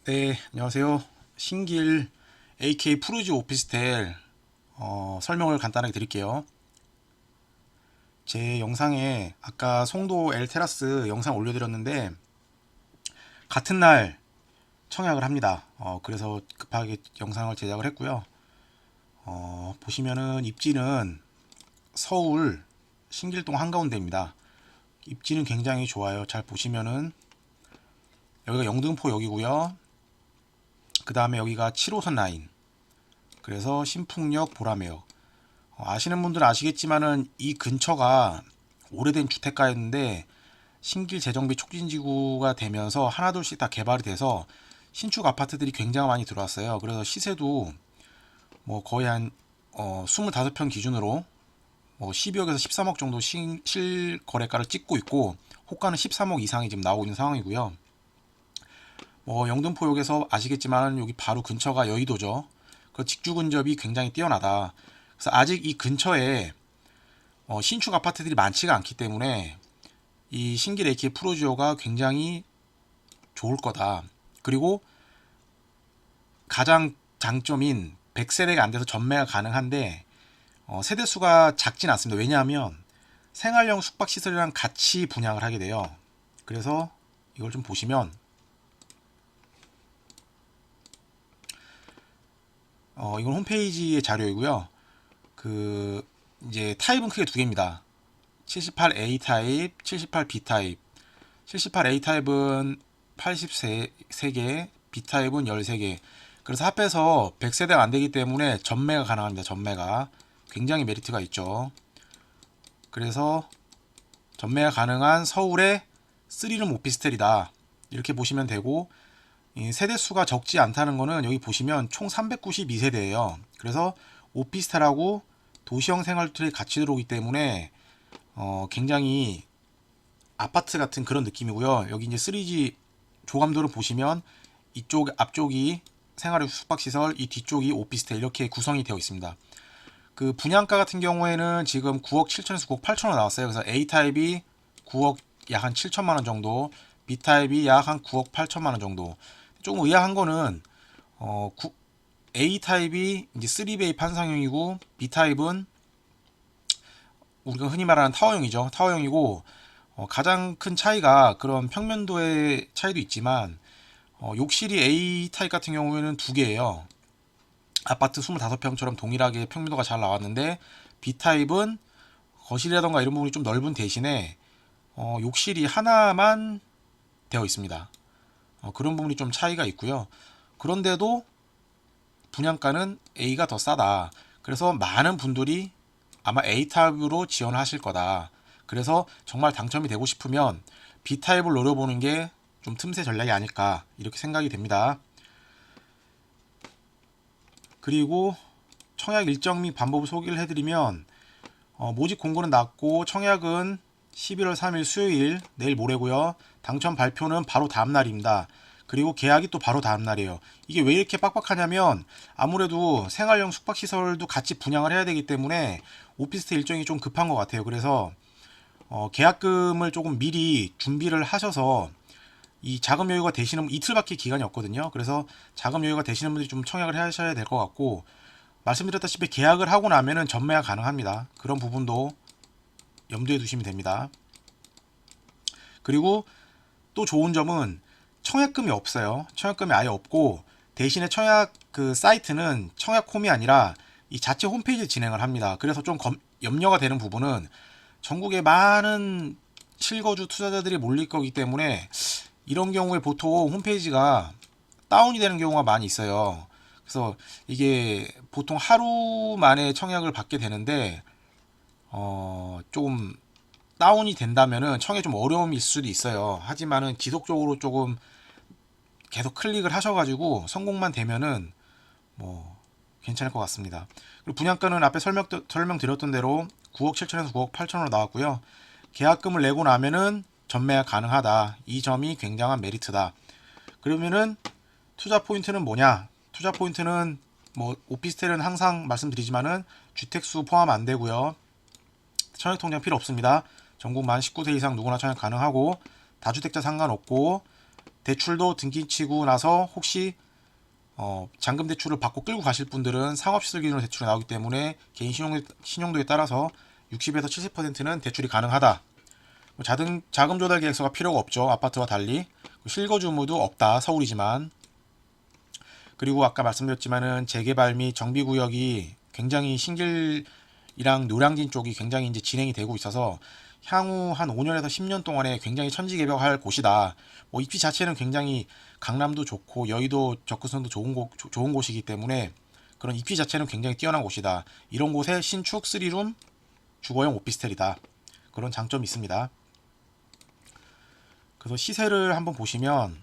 네, 안녕하세요. 신길 AK 푸르지 오피스텔 설명을 간단하게 드릴게요. 제 영상에 아까 송도 L 테라스 영상 올려드렸는데 같은 날 청약을 합니다. 그래서 급하게 영상을 제작을 했고요. 보시면은 입지는 서울 신길동 한가운데입니다. 입지는 굉장히 좋아요. 잘 보시면은 여기가 영등포역이고요. 그 다음에 여기가 7호선 라인. 그래서 신풍역, 보라매역. 아시는 분들은 아시겠지만은 이 근처가 오래된 주택가였는데 신길 재정비 촉진지구가 되면서 하나둘씩 다 개발이 돼서 신축 아파트들이 굉장히 많이 들어왔어요. 그래서 시세도 뭐 거의 한 25평 기준으로 뭐 12억에서 13억 정도 실거래가를 찍고 있고 호가는 13억 이상이 지금 나오고 있는 상황이고요. 뭐 영등포역에서 아시겠지만 여기 바로 근처가 여의도죠. 그 직주 근접이 굉장히 뛰어나다. 그래서 아직 이 근처에 신축 아파트들이 많지가 않기 때문에 이 신길 AK 프로지오가 굉장히 좋을 거다. 그리고 가장 장점인 100세대가 안 돼서 전매가 가능한데 세대수가 작진 않습니다. 왜냐하면 생활형 숙박시설이랑 같이 분양을 하게 돼요. 그래서 이걸 좀 보시면 이건 홈페이지의 자료이고요. 그 이제 타입은 크게 두 개입니다. 78A 타입, 78B 타입. 78A 타입은 83개, B 타입은 13개. 그래서 합해서 100세대가 안 되기 때문에 전매가 가능합니다. 전매가 굉장히 메리트가 있죠. 그래서 전매가 가능한 서울의 3룸 오피스텔이다. 이렇게 보시면 되고, 이 세대 수가 적지 않다는 거는 여기 보시면 총 392세대예요. 그래서 오피스텔하고 도시형 생활들이 같이 들어오기 때문에 굉장히 아파트 같은 그런 느낌이고요. 여기 이제 3G 조감도를 보시면 이쪽 앞쪽이 생활형 숙박시설, 이 뒤쪽이 오피스텔 이렇게 구성이 되어 있습니다. 그 분양가 같은 경우에는 지금 9억 7천에서 9억 8천원 나왔어요. 그래서 A타입이 9억 약 한 7천만원 정도, B타입이 약 한 9억 8천만원 정도. 조금 의아한 거는 A타입이 이제 3베이 판상형이고 B타입은 우리가 흔히 말하는 타워형이죠. 타워형이고 가장 큰 차이가 그런 평면도의 차이도 있지만 욕실이 A타입 같은 경우에는 두 개예요. 아파트 25평처럼 동일하게 평면도가 잘 나왔는데 B타입은 거실이라던가 이런 부분이 좀 넓은 대신에 욕실이 하나만 되어 있습니다. 그런 부분이 좀 차이가 있고요. 그런데도 분양가는 A가 더 싸다. 그래서 많은 분들이 아마 A타입으로 지원하실 거다. 그래서 정말 당첨이 되고 싶으면 B타입을 노려보는 게 좀 틈새 전략이 아닐까 이렇게 생각이 됩니다. 그리고 청약 일정 및 방법을 소개를 해드리면 모집 공고는 났고 청약은 11월 3일 수요일 내일 모레고요. 당첨 발표는 바로 다음 날입니다. 그리고 계약이 또 바로 다음 날이에요. 이게 왜 이렇게 빡빡하냐면 아무래도 생활형 숙박시설도 같이 분양을 해야 되기 때문에 오피스텔 일정이 좀 급한 것 같아요. 그래서 계약금을 조금 미리 준비를 하셔서 이 자금 여유가 되시는 이틀밖에 기간이 없거든요. 그래서 자금 여유가 되시는 분들이 좀 청약을 하셔야 될 것 같고 말씀드렸다시피 계약을 하고 나면은 전매가 가능합니다. 그런 부분도 염두에 두시면 됩니다. 그리고 또 좋은 점은 청약금이 없어요. 청약금이 아예 없고 대신에 청약 그 사이트는 청약홈이 아니라 이 자체 홈페이지 진행을 합니다. 그래서 좀 염려가 되는 부분은 전국에 많은 실거주 투자자들이 몰릴 거기 때문에 이런 경우에 보통 홈페이지가 다운이 되는 경우가 많이 있어요. 그래서 이게 보통 하루 만에 청약을 받게 되는데 조금 다운이 된다면은 청에 좀 어려움이 있을 수도 있어요. 하지만은 지속적으로 조금 계속 클릭을 하셔가지고 성공만 되면은 뭐 괜찮을 것 같습니다. 그리고 분양가는 앞에 설명드렸던 대로 9억 7천에서 9억 8천으로 나왔고요. 계약금을 내고 나면은 전매가 가능하다. 이 점이 굉장한 메리트다. 그러면은 투자 포인트는 뭐냐? 투자 포인트는 뭐 오피스텔은 항상 말씀드리지만은 주택수 포함 안 되고요. 청약통장 필요 없습니다. 전국 만 19세 이상 누구나 청약 가능하고 다주택자 상관없고 대출도 등기치고 나서 혹시 잔금 대출을 받고 끌고 가실 분들은 상업시설 기준으로 대출이 나오기 때문에 개인 신용도에 따라서 60에서 70%는 대출이 가능하다. 자금 조달 계획서가 필요가 없죠. 아파트와 달리. 실거주 의무도 없다. 서울이지만. 그리고 아까 말씀드렸지만은 재개발 및 정비구역이 굉장히 신길이랑 노량진 쪽이 굉장히 이제 진행이 되고 있어서 향후 한 5년에서 10년 동안에 굉장히 천지개벽할 곳이다. 뭐 입지 자체는 굉장히 강남도 좋고 여의도 접근성도 좋은 곳이기 때문에 그런 입지 자체는 굉장히 뛰어난 곳이다. 이런 곳에 신축 3룸 주거용 오피스텔이다. 그런 장점이 있습니다. 그래서 시세를 한번 보시면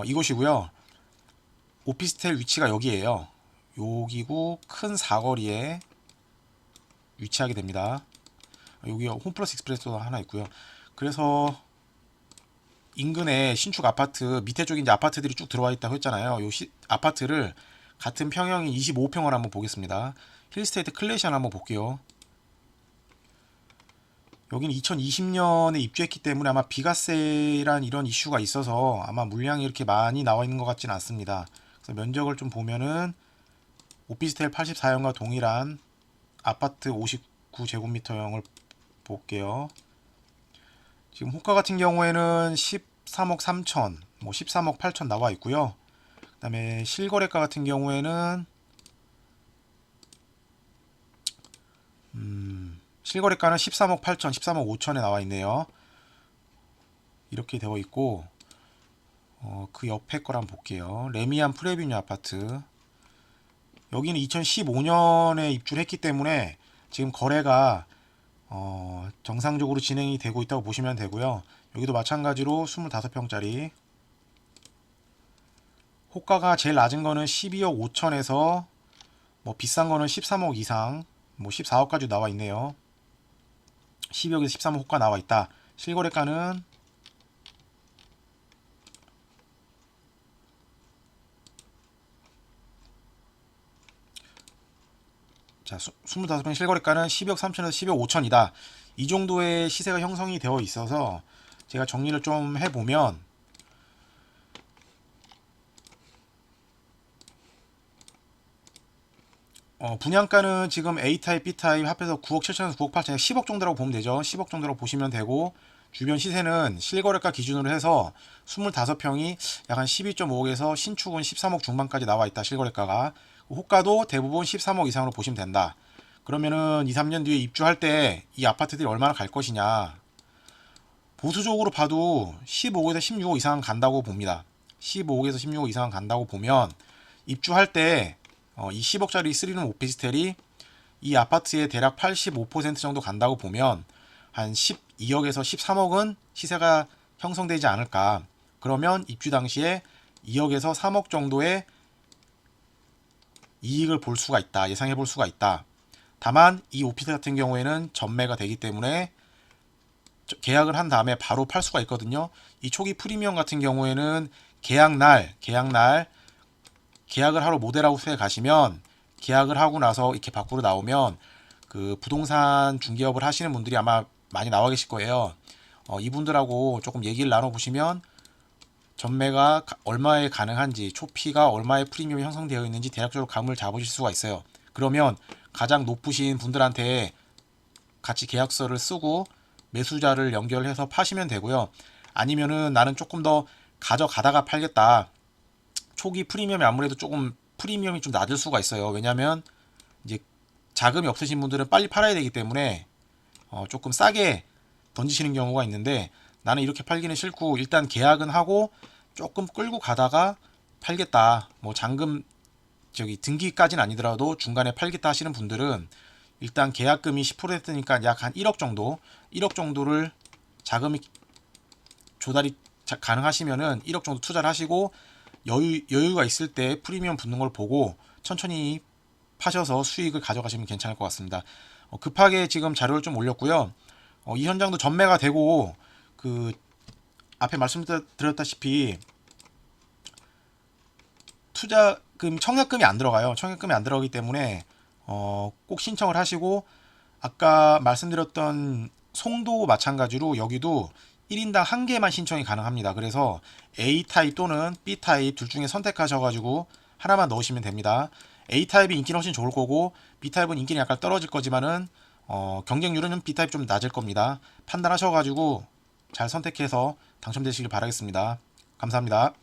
이곳이고요. 오피스텔 위치가 여기에요. 여기고 큰 사거리에 위치하게 됩니다. 여기 홈플러스 익스프레스도 하나 있고요. 그래서 인근에 신축 아파트 밑에 쪽에 이제 아파트들이 쭉 들어와 있다고 했잖아요. 요 아파트를 같은 평형인 25평을 한번 보겠습니다. 힐스테이트 클래시안 한번 볼게요. 여기는 2020년에 입주했기 때문에 아마 비과세란 이런 이슈가 있어서 아마 물량이 이렇게 많이 나와 있는 것 같지는 않습니다. 그래서 면적을 좀 보면은 오피스텔 84형과 동일한 아파트 59제곱미터형을 볼게요. 지금 호가 같은 경우에는 13억 3천, 뭐 13억 8천 나와 있고요. 그 다음에 실거래가 같은 경우에는 실거래가는 13억 8천, 13억 5천에 나와 있네요. 이렇게 되어 있고 그 옆에 거를 한번 볼게요. 레미안 프레비뉴 아파트. 여기는 2015년에 입주를 했기 때문에 지금 거래가 정상적으로 진행이 되고 있다고 보시면 되고요. 여기도 마찬가지로 25평짜리. 호가가 제일 낮은 거는 12억 5천에서 뭐 비싼 거는 13억 이상, 뭐 14억까지 나와 있네요. 12억에서 13억 호가 나와 있다. 실거래가는 자, 25평 실거래가는 12억 3천에서 12억 5천이다. 이 정도의 시세가 형성이 되어 있어서 제가 정리를 좀 해보면 분양가는 지금 A타입, B타입 합해서 9억 7천에서 9억 8천, 10억 정도라고 보면 되죠. 10억 정도라고 보시면 되고 주변 시세는 실거래가 기준으로 해서 25평이 약 한 12.5억에서 신축은 13억 중반까지 나와 있다. 실거래가가. 호가도 대부분 13억 이상으로 보시면 된다. 그러면은 2, 3년 뒤에 입주할 때 이 아파트들이 얼마나 갈 것이냐. 보수적으로 봐도 15억에서 16억 이상 간다고 봅니다. 15억에서 16억 이상 간다고 보면 입주할 때 이 10억짜리 3룸 오피스텔이 이 아파트의 대략 85% 정도 간다고 보면 한 12억에서 13억은 시세가 형성되지 않을까. 그러면 입주 당시에 2억에서 3억 정도의 이익을 볼 수가 있다. 예상해 볼 수가 있다. 다만 이 오피스텔 같은 경우에는 전매가 되기 때문에 계약을 한 다음에 바로 팔 수가 있거든요. 이 초기 프리미엄 같은 경우에는 계약을 하러 모델하우스에 가시면 계약을 하고 나서 이렇게 밖으로 나오면 그 부동산 중개업을 하시는 분들이 아마 많이 나와 계실 거예요. 이분들하고 조금 얘기를 나눠보시면 전매가 얼마에 가능한지, 초피가 얼마의 프리미엄이 형성되어 있는지 대략적으로 감을 잡으실 수가 있어요. 그러면 가장 높으신 분들한테 같이 계약서를 쓰고 매수자를 연결해서 파시면 되고요. 아니면은 나는 조금 더 가져가다가 팔겠다. 초기 프리미엄이 아무래도 조금 프리미엄이 좀 낮을 수가 있어요. 왜냐하면 이제 자금이 없으신 분들은 빨리 팔아야 되기 때문에 조금 싸게 던지시는 경우가 있는데 나는 이렇게 팔기는 싫고 일단 계약은 하고 조금 끌고 가다가 팔겠다. 뭐 잔금 등기까지는 아니더라도 중간에 팔겠다 하시는 분들은 일단 계약금이 10% 했으니까 약 한 1억 정도, 1억 정도를 자금이 조달이 가능하시면은 1억 정도 투자를 하시고 여유가 있을 때 프리미엄 붙는 걸 보고 천천히 파셔서 수익을 가져가시면 괜찮을 것 같습니다. 급하게 지금 자료를 좀 올렸고요. 이 현장도 전매가 되고 그 앞에 말씀드렸다시피 투자금 청약금이 안 들어가요. 청약금이 안 들어가기 때문에 꼭 신청을 하시고 아까 말씀드렸던 송도 마찬가지로 여기도 1인당 1개만 신청이 가능합니다. 그래서 A타입 또는 B타입 둘 중에 선택하셔가지고 하나만 넣으시면 됩니다. A타입이 인기는 훨씬 좋을 거고 B타입은 인기는 약간 떨어질 거지만은 경쟁률은 B타입 좀 낮을 겁니다. 판단하셔가지고 잘 선택해서 당첨되시길 바라겠습니다. 감사합니다.